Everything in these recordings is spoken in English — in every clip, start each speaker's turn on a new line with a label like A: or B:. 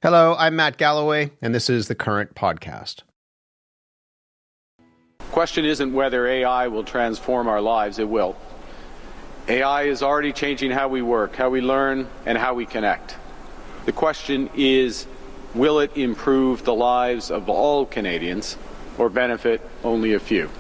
A: Hello, I'm Matt Galloway, and this is the Current Podcast.
B: The question isn't whether AI will transform our lives. It will. AI is already changing how we work, how we learn, and how we connect. The question is, will it improve the lives of all Canadians or benefit only a few?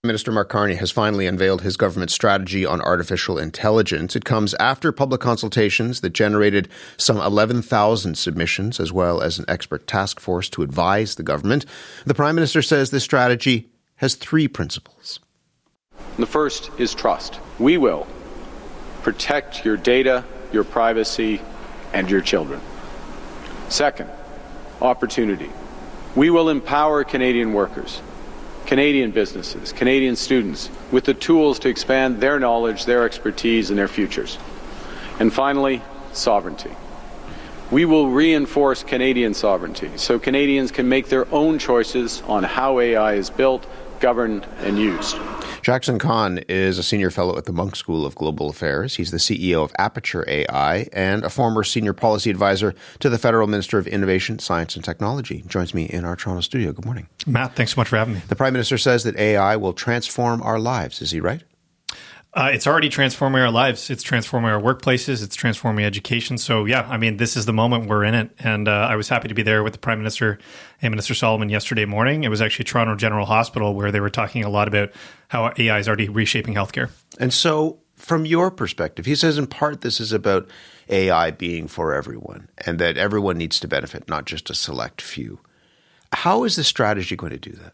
A: Prime Minister Mark Carney has finally unveiled his government strategy on artificial intelligence. It comes after public consultations that generated some 11,000 submissions, as well as an expert task force to advise the government. The Prime Minister says this strategy has three principles.
B: The first is trust. We will protect your data, your privacy, and your children. Second, opportunity. We will empower Canadian workers, Canadian businesses, Canadian students with the tools to expand their knowledge, their expertise, and their futures. And finally, sovereignty. We will reinforce Canadian sovereignty so Canadians can make their own choices on how AI is built, governed, and used.
A: Jackson Kahn is a senior fellow at the Munk School of Global Affairs. He's the CEO of Aperture AI and a former senior policy advisor to the Federal Minister of Innovation, Science and Technology. Joins me in our Toronto studio. Good morning.
C: Matt, thanks so much for having me.
A: The Prime Minister says that AI will transform our lives. Is he right?
C: It's already transforming our lives. It's transforming our workplaces. It's transforming education. So, yeah, I mean, this is the moment we're in it. And I was happy to be there with the Prime Minister and Minister Solomon yesterday morning. It was actually Toronto General Hospital where they were talking a lot about how AI is already reshaping healthcare.
A: And so, from your perspective, he says in part this is about AI being for everyone and that everyone needs to benefit, not just a select few. How is the strategy going to do that?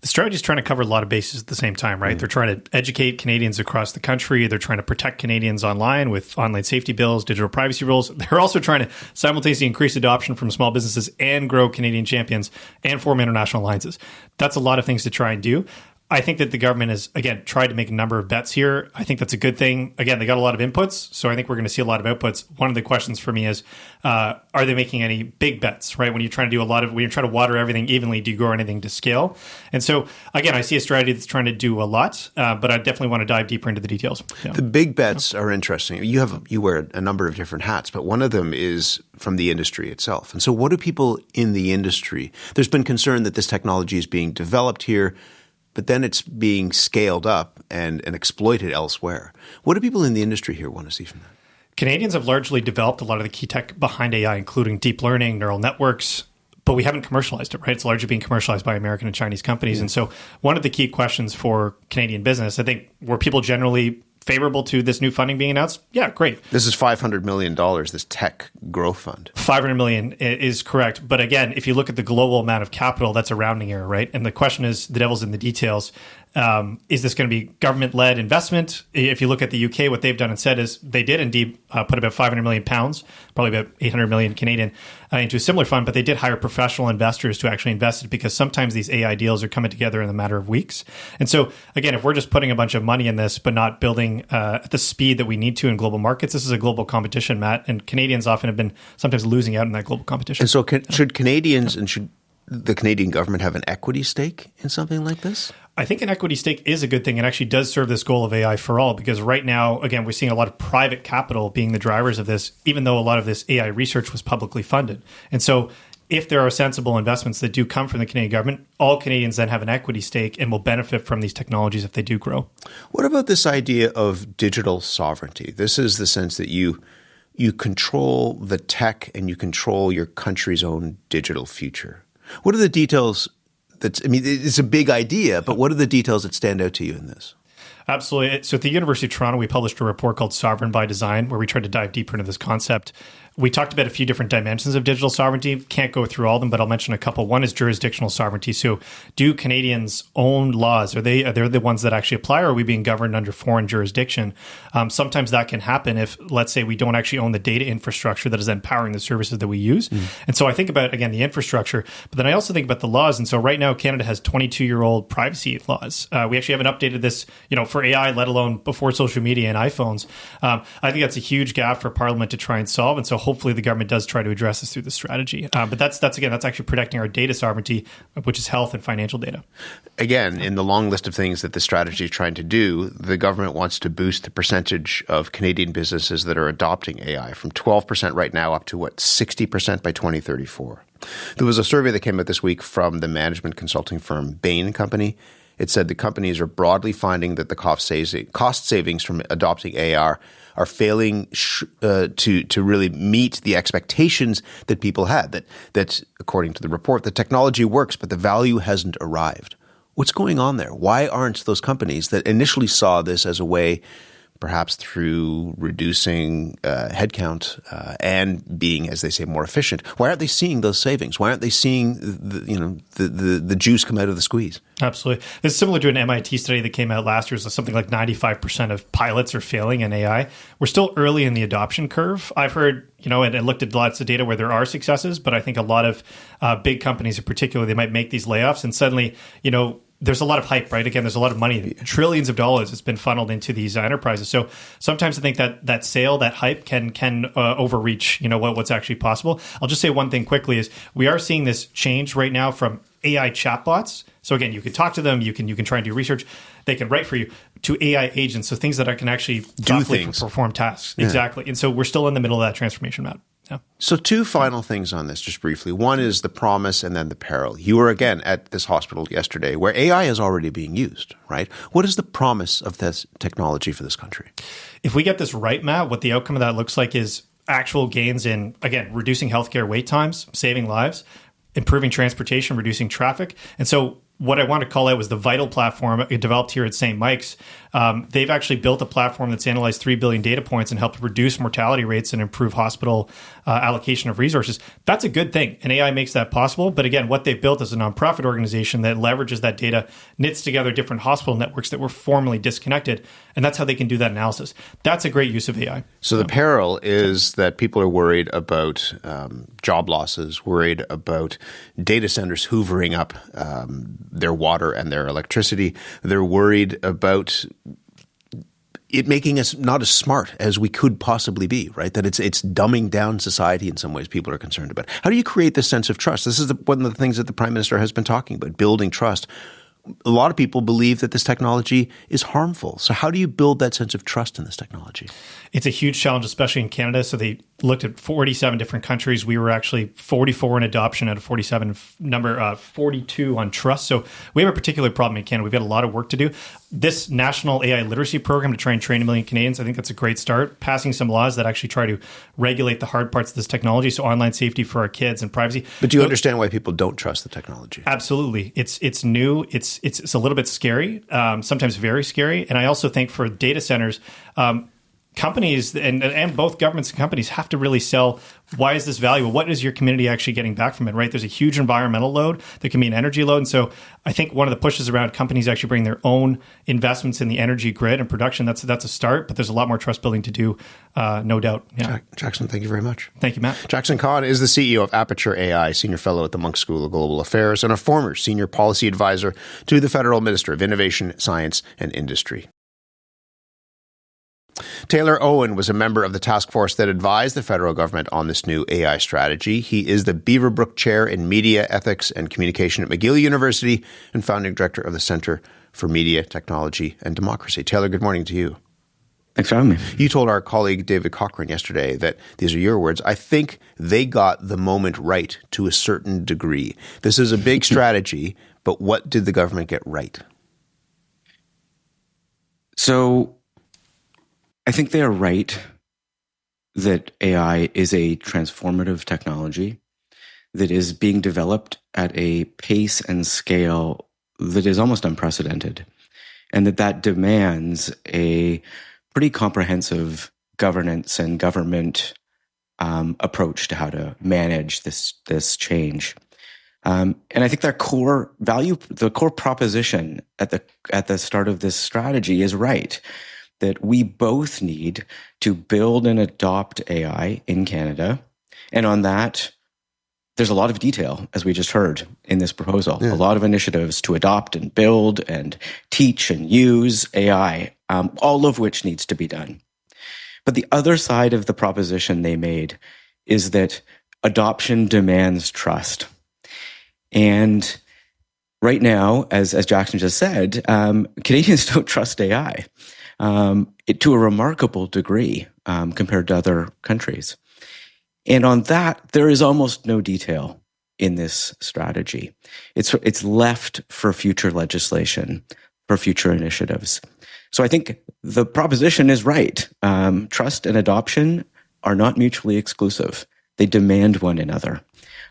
C: The strategy is trying to cover a lot of bases at the same time, right? They're trying to educate Canadians across the country. They're trying to protect Canadians online with online safety bills, digital privacy rules. They're also trying to simultaneously increase adoption from small businesses and grow Canadian champions and form international alliances. That's a lot of things to try and do. I think that the government has, again, tried to make a number of bets here. I think that's a good thing. Again, they got a lot of inputs, so I think we're going to see a lot of outputs. One of the questions for me is, are they making any big bets, right? When you're trying to do when you're trying to water everything evenly, do you grow anything to scale? And so, again, I see a strategy that's trying to do a lot, but I definitely want to dive deeper into the details. Yeah.
A: The big bets are interesting. You wear a number of different hats, but one of them is from the industry itself. And so what do people in the industry, there's been concern that this technology is being developed here, but then it's being scaled up and exploited elsewhere. What do people in the industry here want to see from that?
C: Canadians have largely developed a lot of the key tech behind AI, including deep learning, neural networks, but we haven't commercialized it, right? It's largely being commercialized by American and Chinese companies. And so one of the key questions for Canadian business, I think, were people generally favorable to this new funding being announced? Yeah, great.
A: This is $500 million, this tech growth fund.
C: $500 million is correct. But again, if you look at the global amount of capital, that's a rounding error, right? And the question is, the devil's in the details. Is this going to be government-led investment? If you look at the UK, what they've done and said is they did indeed put about £500 million, probably about 800 million Canadian, into a similar fund, but they did hire professional investors to actually invest it because sometimes these AI deals are coming together in a matter of weeks. And so, again, if we're just putting a bunch of money in this but not building at the speed that we need to in global markets, this is a global competition, Matt, and Canadians often have been sometimes losing out in that global competition.
A: And so should Canadians and should the Canadian government have an equity stake in something like this?
C: I think an equity stake is a good thing and actually does serve this goal of AI for all, because right now, again, we're seeing a lot of private capital being the drivers of this, even though a lot of this AI research was publicly funded. And so if there are sensible investments that do come from the Canadian government, all Canadians then have an equity stake and will benefit from these technologies if they do grow.
A: What about this idea of digital sovereignty? This is the sense that you control the tech and you control your country's own digital future. What are the details? It's a big idea, but what are the details that stand out to you in this?
C: Absolutely. So at the University of Toronto, we published a report called Sovereign by Design, where we tried to dive deeper into this concept. We talked about a few different dimensions of digital sovereignty. Can't go through all of them, but I'll mention a couple. One is jurisdictional sovereignty. So do Canadians own laws? Are they the ones that actually apply, or are we being governed under foreign jurisdiction? Sometimes that can happen if, let's say, we don't actually own the data infrastructure that is then powering the services that we use. And so I think about, again, the infrastructure, but then I also think about the laws. And so right now, Canada has 22-year-old privacy laws. We actually haven't updated this, for AI, let alone before social media and iPhones. I think that's a huge gap for Parliament to try and solve. And so hopefully the government does try to address this through the strategy. But that's actually protecting our data sovereignty, which is health and financial data.
A: Again, in the long list of things that this strategy is trying to do, the government wants to boost the percentage of Canadian businesses that are adopting AI from 12% right now up to 60% by 2034. There was a survey that came out this week from the management consulting firm Bain & Company. It said the companies are broadly finding that the cost savings from adopting AI are failing to really meet the expectations that people had. That according to the report, the technology works, but the value hasn't arrived. What's going on there? Why aren't those companies that initially saw this as a way, perhaps through reducing headcount and being, as they say, more efficient, why aren't they seeing those savings? Why aren't they seeing the juice come out of the squeeze?
C: Absolutely. It's similar to an MIT study that came out last year. So something like 95% of pilots are failing in AI. We're still early in the adoption curve. I've heard, and looked at lots of data where there are successes, but I think a lot of big companies in particular, they might make these layoffs and suddenly, there's a lot of hype, right? Again, there's a lot of money, trillions of dollars that's been funneled into these enterprises. So sometimes I think that sale, that hype can overreach, what's actually possible. I'll just say one thing quickly is we are seeing this change right now from AI chatbots. So again, you can talk to them, you can try and do research, they can write for you, to AI agents. So things that can actually
A: do things,
C: perform tasks.
A: Yeah.
C: Exactly. And so we're still in the middle of that transformation, Matt. Yeah.
A: So two final things on this, just briefly. One is the promise and then the peril. You were again at this hospital yesterday where AI is already being used, right? What is the promise of this technology for this country?
C: If we get this right, Matt, what the outcome of that looks like is actual gains in, again, reducing healthcare wait times, saving lives, improving transportation, reducing traffic. And so what I want to call out was the Vital platform developed here at St. Mike's. They've actually built a platform that's analyzed 3 billion data points and helped reduce mortality rates and improve hospital allocation of resources. That's a good thing, and AI makes that possible. But again, what they've built is a nonprofit organization that leverages that data, knits together different hospital networks that were formerly disconnected, and that's how they can do that analysis. That's a great use of AI.
A: So the peril is that people are worried about job losses, worried about data centers hoovering up their water and their electricity. They're worried about it making us not as smart as we could possibly be, right? That it's dumbing down society in some ways people are concerned about. How do you create this sense of trust? This is one of the things that the Prime Minister has been talking about, building trust. A lot of people believe that this technology is harmful. So how do you build that sense of trust in this technology?
C: It's a huge challenge, especially in Canada. So they looked at 47 different countries. We were actually 44 in adoption out of 47, number 42 on trust. So we have a particular problem in Canada. We've got a lot of work to do. This national AI literacy program to try and train 1 million Canadians, I think that's a great start. Passing some laws that actually try to regulate the hard parts of this technology. So online safety for our kids and privacy.
A: But do you understand why people don't trust the technology?
C: Absolutely. It's new. It's a little bit scary, sometimes very scary. And I also think for data centers, companies and both governments and companies have to really sell, why is this valuable? What is your community actually getting back from it, right? There's a huge environmental load. There can be an energy load. And so I think one of the pushes around companies actually bring their own investments in the energy grid and production, that's a start, but there's a lot more trust building to do, no doubt. Yeah.
A: Jackson, thank you very much.
C: Thank you, Matt.
A: Jackson Kahn is the CEO of Aperture AI, Senior Fellow at the Munk School of Global Affairs, and a former Senior Policy Advisor to the Federal Minister of Innovation, Science and Industry. Taylor Owen was a member of the task force that advised the federal government on this new AI strategy. He is the Beaverbrook Chair in Media, Ethics and Communication at McGill University and founding director of the Center for Media, Technology and Democracy. Taylor, good morning to you.
D: Thanks for having me.
A: You told our colleague David Cochrane yesterday that, these are your words, I think they got the moment right to a certain degree. This is a big strategy, but what did the government get right?
D: So I think they are right that AI is a transformative technology that is being developed at a pace and scale that is almost unprecedented, and that demands a pretty comprehensive governance and government approach to how to manage this change. And I think their core value, the core proposition at the start of this strategy is right, that we both need to build and adopt AI in Canada. And on that, there's a lot of detail, as we just heard in this proposal, a lot of initiatives to adopt and build and teach and use AI, all of which needs to be done. But the other side of the proposition they made is that adoption demands trust. And right now, as Jackson just said, Canadians don't trust AI to a remarkable degree compared to other countries. And on that, there is almost no detail in this strategy. It's left for future legislation, for future initiatives. So I think the proposition is right. Trust and adoption are not mutually exclusive. They demand one another.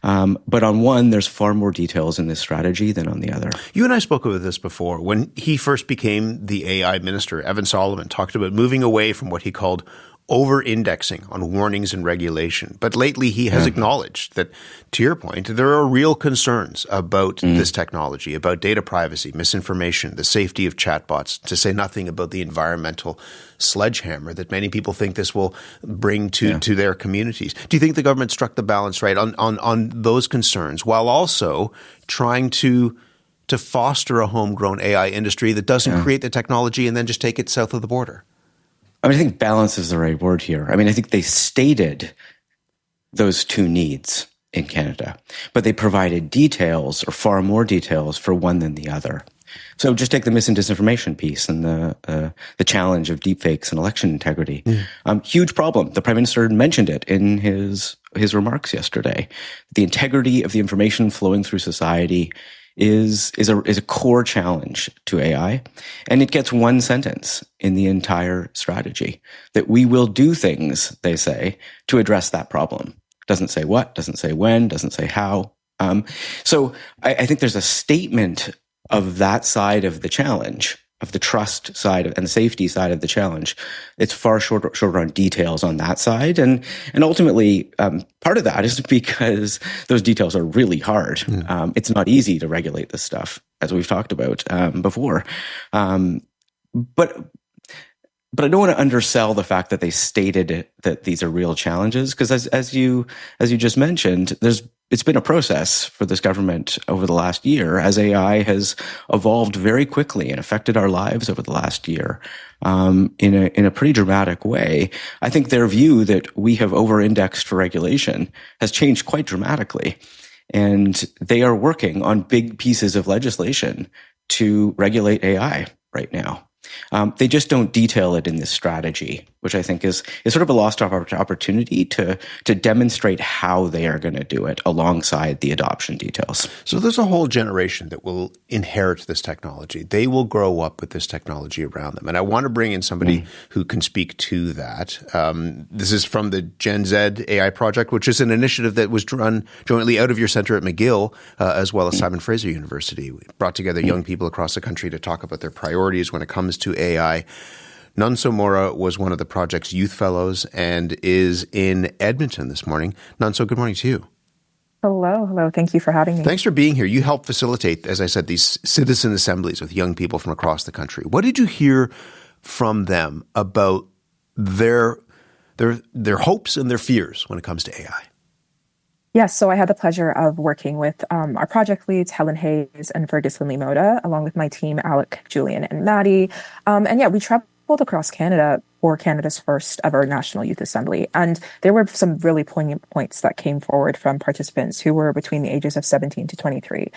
D: But on one, there's far more details in this strategy than on the other.
A: You and I spoke about this before. When he first became the AI minister, Evan Solomon talked about moving away from what he called over-indexing on warnings and regulation. But lately he has acknowledged that, to your point, there are real concerns about this technology, about data privacy, misinformation, the safety of chatbots, to say nothing about the environmental sledgehammer that many people think this will bring to their communities. Do you think the government struck the balance right on those concerns while also trying to foster a homegrown AI industry that doesn't create the technology and then just take it south of the border?
D: I think balance is the right word here. I think they stated those two needs in Canada, but they provided details, or far more details, for one than the other. So just take the mis and disinformation piece and the challenge of deepfakes and election integrity. Huge problem. The Prime Minister mentioned it in his remarks yesterday. The integrity of the information flowing through society is a core challenge to AI. And it gets one sentence in the entire strategy, that we will do things, they say, to address that problem. Doesn't say what, doesn't say when, doesn't say how. So I think there's a statement of that side of the challenge, of the trust side and the safety side of the challenge. It's far shorter on details on that side. And ultimately, part of that is because those details are really hard. It's not easy to regulate this stuff, as we've talked about before. But I don't want to undersell the fact that they stated that these are real challenges, because as you just mentioned, it's been a process for this government over the last year as AI has evolved very quickly and affected our lives over the last year in a pretty dramatic way. I think their view that we have over-indexed for regulation has changed quite dramatically, and they are working on big pieces of legislation to regulate AI right now. They just don't detail it in this strategy, which I think is sort of a lost opportunity to demonstrate how they are going to do it alongside the adoption details.
A: So there's a whole generation that will inherit this technology. They will grow up with this technology around them. And I want to bring in somebody who can speak to that. This is from the Gen Z AI Project, which is an initiative that was run jointly out of your center at McGill, as well as Simon Fraser University. We brought together young people across the country to talk about their priorities when it comes to AI. Nunso Mora was one of the project's youth fellows and is in Edmonton this morning. Nunso, good morning to you.
E: Hello. Thank you for having me.
A: Thanks for being here. You help facilitate, as I said, these citizen assemblies with young people from across the country. What did you hear from them about their hopes and their fears when it comes to AI?
E: Yes, so I had the pleasure of working with our project leads, Helen Hayes and Fergus Lindley-Moda, along with my team, Alec, Julian, and Maddie. We traveled across Canada for Canada's first ever National Youth Assembly. And there were some really poignant points that came forward from participants who were between the ages of 17 to 23.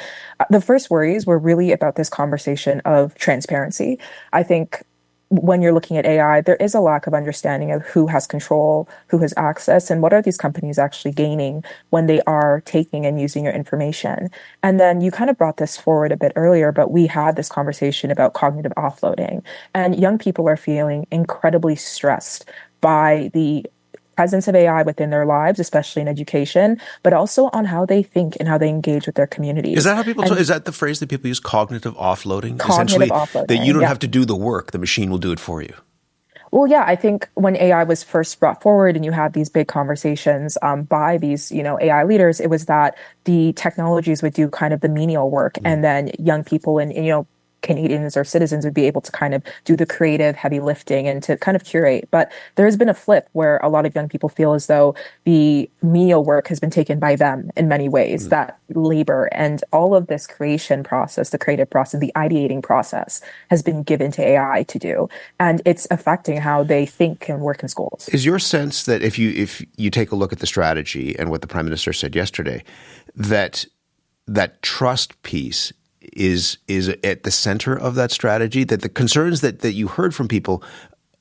E: The first worries were really about this conversation of transparency. I think when you're looking at AI, there is a lack of understanding of who has control, who has access, and what are these companies actually gaining when they are taking and using your information. And then you kind of brought this forward a bit earlier, but we had this conversation about cognitive offloading. And young people are feeling incredibly stressed by the presence of AI within their lives, especially in education, but also on how they think and how they engage with their communities.
A: Is that how people? Is that the phrase that people use? Cognitive offloading.
E: Cognitive offloading.
A: That you don't have to do the work; the machine will do it for you.
E: Well, yeah, I think when AI was first brought forward, and you had these big conversations by these, AI leaders, it was that the technologies would do kind of the menial work, and then young people and Canadians or citizens would be able to kind of do the creative heavy lifting and to kind of curate. But there's been a flip where a lot of young people feel as though the menial work has been taken by them in many ways, that labor and all of this creation process, the creative process, the ideating process has been given to AI to do. And it's affecting how they think and work in schools.
A: Is your sense that if you take a look at the strategy and what the Prime Minister said yesterday, that trust piece is at the center of that strategy, that the concerns that you heard from people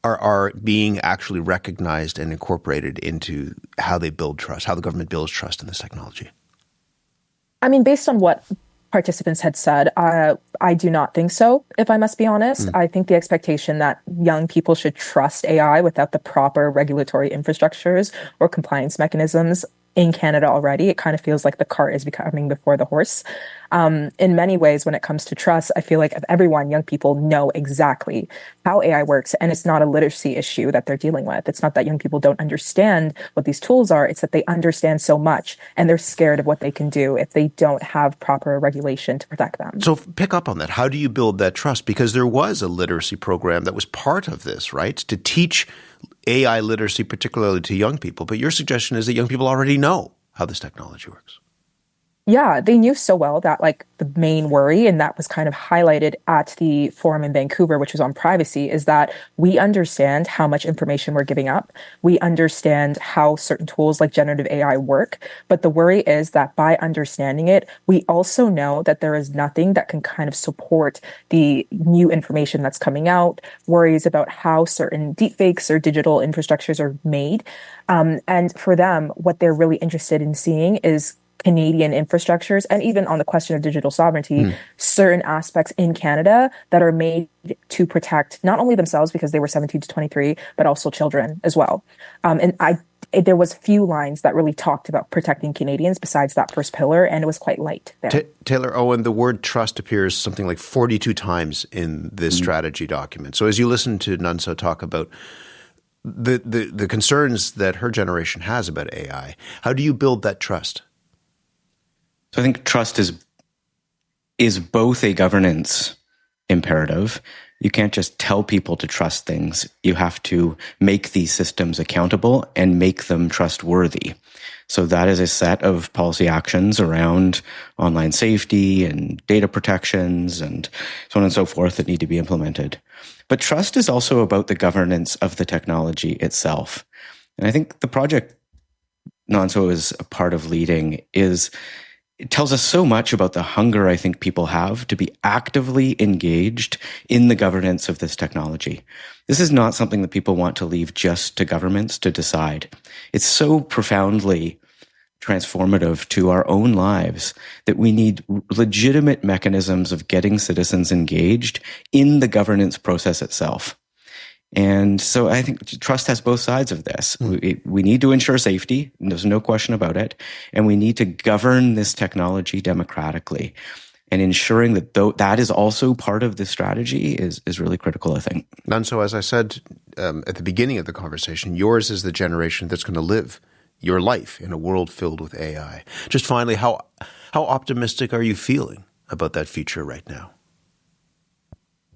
A: are being actually recognized and incorporated into how they build trust, how the government builds trust in this technology?
E: I mean, based on what participants had said, I do not think so, if I must be honest. I think the expectation that young people should trust AI without the proper regulatory infrastructures or compliance mechanisms in Canada already, it kind of feels like the cart is coming before the horse. In many ways, when it comes to trust, I feel like everyone, young people, know exactly how AI works, and it's not a literacy issue that they're dealing with. It's not that young people don't understand what these tools are. It's that they understand so much, and they're scared of what they can do if they don't have proper regulation to protect them.
A: So pick up on that. How do you build that trust? Because there was a literacy program that was part of this, right? To teach AI literacy, particularly to young people. But your suggestion is that young people already know how this technology works.
E: Yeah, they knew so well that like the main worry, and that was kind of highlighted at the forum in Vancouver, which was on privacy, is that we understand how much information we're giving up. We understand how certain tools like generative AI work. But the worry is that by understanding it, we also know that there is nothing that can kind of support the new information that's coming out, worries about how certain deepfakes or digital infrastructures are made. And for them, what they're really interested in seeing is Canadian infrastructures, and even on the question of digital sovereignty, certain aspects in Canada that are made to protect not only themselves because they were 17 to 23, but also children as well. There was few lines that really talked about protecting Canadians besides that first pillar, and it was quite light there.
A: Taylor Owen, the word trust appears something like 42 times in this strategy document. So as you listen to Nunso talk about the concerns that her generation has about AI, how do you build that trust?
D: So I think trust is both a governance imperative. You can't just tell people to trust things. You have to make these systems accountable and make them trustworthy. So that is a set of policy actions around online safety and data protections and so on and so forth that need to be implemented. But trust is also about the governance of the technology itself. And I think the project Nunso is a part of leading it tells us so much about the hunger I think people have to be actively engaged in the governance of this technology. This is not something that people want to leave just to governments to decide. It's so profoundly transformative to our own lives that we need legitimate mechanisms of getting citizens engaged in the governance process itself. And so I think trust has both sides of this. We need to ensure safety, and there's no question about it. And we need to govern this technology democratically. And ensuring that that is also part of this strategy is really critical, I think.
A: Nunso, as I said at the beginning of the conversation, yours is the generation that's going to live your life in a world filled with AI. Just finally, how optimistic are you feeling about that future right now?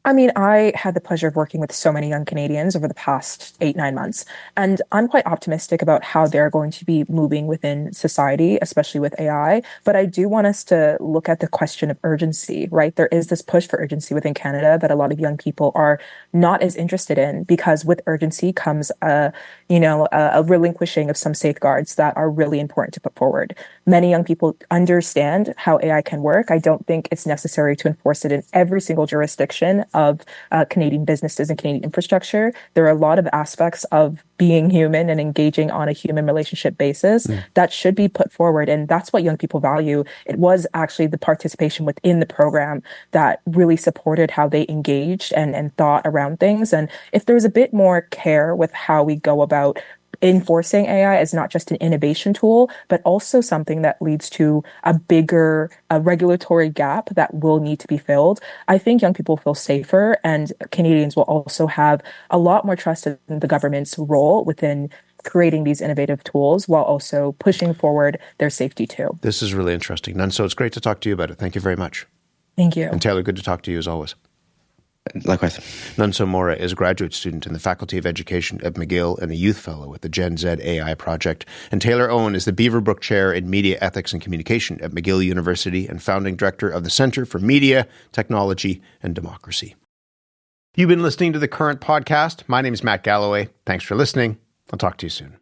E: I mean, I had the pleasure of working with so many young Canadians over the past 8-9 months, and I'm quite optimistic about how they're going to be moving within society, especially with AI. But I do want us to look at the question of urgency, right? There is this push for urgency within Canada that a lot of young people are not as interested in, because with urgency comes a relinquishing of some safeguards that are really important to put forward. Many young people understand how AI can work. I don't think it's necessary to enforce it in every single jurisdiction of Canadian businesses and Canadian infrastructure. There are a lot of aspects of being human and engaging on a human relationship basis that should be put forward. And that's what young people value. It was actually the participation within the program that really supported how they engaged and thought around things. And if there was a bit more care with how we go about enforcing AI as not just an innovation tool, but also something that leads to a bigger regulatory gap that will need to be filled, I think young people feel safer, and Canadians will also have a lot more trust in the government's role within creating these innovative tools while also pushing forward their safety too.
A: This is really interesting. Nunso, it's great to talk to you about it. Thank you very much.
E: Thank you.
A: And Taylor, good to talk to you as always.
D: Likewise.
A: Nunso Mora is a graduate student in the Faculty of Education at McGill and a youth fellow at the Gen Z AI Project. And Taylor Owen is the Beaverbrook Chair in Media Ethics and Communication at McGill University and founding director of the Center for Media, Technology, and Democracy. You've been listening to The Current Podcast. My name is Matt Galloway. Thanks for listening. I'll talk to you soon.